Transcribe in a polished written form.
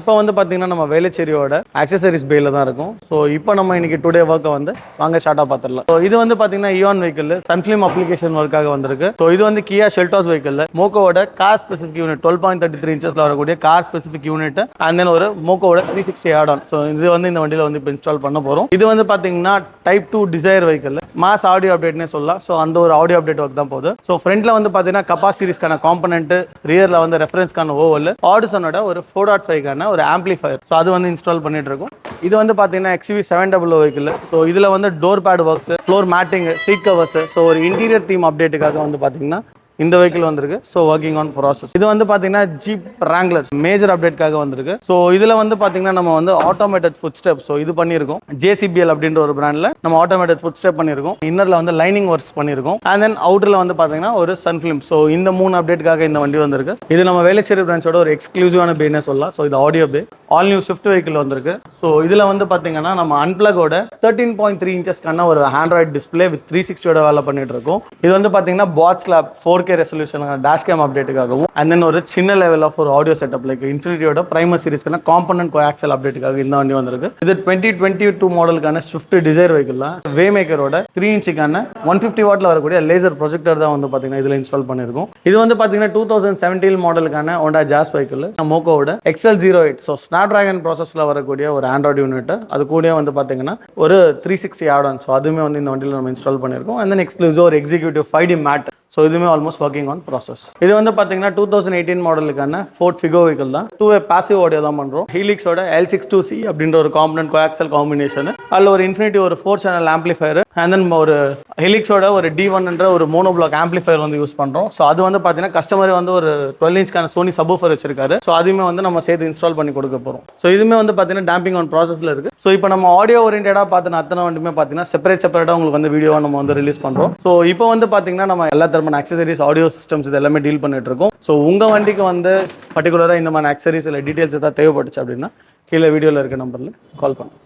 இப்போ வந்து பார்த்தீங்கன்னா நம்ம வேளச்சேரியோட ஆக்சசரிஸ் பேல தான் இருக்கும். ஸோ இப்போ நம்ம இன்னைக்கு டுடே ஒர்க்கை வந்து வாங்க ஷார்ட்டாக பார்த்துடலாம். ஸோ இது வந்து பார்த்தீங்கன்னா இயான் வெஹிக்கிள் சன்ஃபிலிம் அப்ளிகேஷன் ஒர்க்காக வந்திருக்கு. ஸோ இது வந்து கியா ஷெல்டாஸ் வெஹிக்கிள் மோக்கோவோட கார் ஸ்பெசிஃபிக் யூனிட் 12.33 இன்ச்சஸ்ல வரக்கூடிய car specific unit and then ஒரு மோக்கோவோட 360 ஆட் ஆன். ஸோ இது வந்து இந்த வண்டியில் வந்து இப்போ இன்ஸ்டால் பண்ண போகிறோம். இது வந்து பார்த்தீங்கன்னா type 2 Dzire vehicle mass audio அப்டேட்னே சொல்லலாம். ஸோ அந்த ஒரு ஆடியோ அப்டேட் ஒர்க் தான் போகுது. ஸோ ஃப்ரண்ட்ல வந்து பார்த்தீங்கன்னா கபாஸ் சீரிஸ்க்கான காம்பனன்ட், ரியர்ல வந்து ரெஃபரன்ஸ்க்கான ஓவல், ஆடிசனோட ஒரு 4.5க்கான ஒரு ஆம்பிளிஃபயர். ஸோ அது வந்து இன்ஸ்டால் பண்ணிட்டு இருக்கோம். இது வந்து பார்த்தீங்கன்னா XUV 700 வெஹிக்கிள். ஸோ இதில் வந்து door pad works, floor matting, seat covers, so ஒரு இன்டீரியர் தீம் அப்டேட்டுக்காக வந்து பார்த்தீங்கன்னா இந்த வெஹிக்கிள் வந்திருக்கு. So working on process. இது வந்து பார்த்தீங்கன்னா ஜீப் ராங்லர் மேஜர் அப்டேட்காக வந்திருக்கு. ஸோ இதில் வந்து பார்த்தீங்கன்னா நம்ம வந்து ஆட்டோமேட்டட் ஃபுட் ஸ்டெப் ஸோ இது பண்ணியிருக்கோம். JCBL அப்படின்ற ஒரு பிராண்டில் நம்ம ஆட்டோமேட்டட் ஃபுட் ஸ்டெப் பண்ணியிருக்கோம். இன்னரில் வந்து லைனிங் ஒர்க்ஸ் பண்ணியிருக்கோம். அண்ட் தென் அவுட்டரில் வந்து பார்த்தீங்கன்னா ஒரு சன்ஃபிலிம். ஸோ இந்த 3 அப்டேட்டுக்காக இந்த வண்டி வந்திருக்கு. இது நம்ம வேளச்சேரி பிரான்ச்சோட ஒரு எக்ஸ்க்ளூசிவான பேனே சொல்லலாம். ஸோ இது ஆடியோ பே ஆல் நியூ ஸ்விஃப்ட் வெஹிக்கிள் வந்திருக்கு. ஸோ இதில் வந்து பார்த்தீங்கன்னா நம்ம அன்பிளகோட 13.3 இன்ச்சஸ்க்கான ஒரு ஆண்ட்ராய்ட் டிஸ்பிளே வித் 360 வேலை பண்ணிட்டு இருக்கோம். இது வந்து பார்த்தீங்கன்னா பாட் ஸ்லாப் 4K ரெசல்யூஷன் டேஷ் கேம் அப்டேட்டுக்காகவும் அண்ட் தென் ஒரு சின்ன லெவல் ஆஃப் ஒரு ஆடியோ செட்டப் லைக் இன்ஃபினிட்டியோட பிரைமர் சீரிஸ்க்கான காம்பனன்ட் கோஆக்சல் அப்டேட்டுக்காக இந்த வண்டி வந்திருக்கு. இது 2022 மாடலுக்கான ஸ்விஃப்ட் டிசைர் வெஹிக்கிள் தான். வே மேக்கரோட 3 இன்ச்சுக்கான 150 வாட்ல வரக்கூடிய லேசர் ப்ரொஜெக்டர் தான் வந்து பார்த்தீங்கன்னா இதில் இன்ஸ்டால் பண்ணியிருக்கோம். இது வந்து பார்த்தீங்கன்னா 2017 மாடலுக்கான ஹோண்டா ஜாஸ் வெஹிக்கிள் மோக்கோவோட XL08 ஸோ ஸ்னாப்டிராகன் ப்ராசஸில் வரக்கூடிய ஒரு ஆண்ட்ராய்டு யூனிட். அது கூட வந்து பார்த்தீங்கன்னா ஒரு 360 ஆட் ஆன். ஸோ அதுவுமே வந்து இந்த வண்டியில் நம்ம இன்ஸ்டால் பண்ணியிருக்கோம். அண்ட் தென் எக்ஸ்க்ளூசிவ் ஒரு எக்ஸிக்யூட்டிவ் 5D மேட். ஸோ இதுவுமே ஆல்மோஸ்ட் ஒர்க்கிங் ஆன் ப்ராசஸ். இது வந்து பார்த்தீங்கன்னா 2018 மாடலுக்கான ஃபோர்ட் ஃபிகோ வெஹிக்கிள் தான். 2-வே பாசிவ் ஆடியோ தான் பண்ணுறோம். ஹீலிக்ஸோட L62C அப்படின்ற ஒரு காம்பனன்ட் கோஆக்சல் காம்பினேஷன். அதில் ஒரு இன்ஃபினிட்டி ஒரு 4 சேனல் ஆம்பிளிஃபயர் அண்ட் தென் ஒரு ஹெலிக்ஸோட ஒரு D1 என்ற ஒரு மோனோ பிளாக் ஆம்பிளிஃபயர் வந்து யூஸ் பண்ணுறோம். ஸோ அது வந்து பார்த்தீங்கன்னா கஸ்டமர் வந்து ஒரு 12 இன்ச்க்கான சோனி சப்வூஃபர் வச்சிருக்காரு. ஸோ அதுவுமே வந்து நம்ம சேர்த்து இன்ஸ்டால் பண்ணி கொடுக்க போகிறோம். ஸோ இதுவுமே வந்து பார்த்தீங்கன்னா டேம்பிங் ஆன் ப்ராசஸில் இருக்குது. ஸோ இப்போ நம்ம ஆடியோ ஓரியன்டாக பார்த்தினா அத்தனை வண்டியுமே பார்த்தீங்கன்னா செப்பரேட்டாக உங்களுக்கு வந்து வீடியோவாக நம்ம வந்து ரிலீஸ் பண்ணுறோம். ஸோ இப்போ வந்து பார்த்தீங்கன்னா நம்ம எல்லா தரமான ஆக்சசரிஸ், ஆடியோ சிஸ்டம்ஸ் இது எல்லாமே டீல் பண்ணிட்டு இருக்கோம். ஸோ உங்கள் வண்டிக்கு வந்து பர்டிகுலராக இந்த மாதிரி ஆக்சசரிஸ் இல்லை டீட்டெயில்ஸ் ஏதாவது தேவைப்பட்டுச்சு அப்படின்னா கீழே வீடியோவில் இருக்க நம்பரில் கால் பண்ணுங்கள்.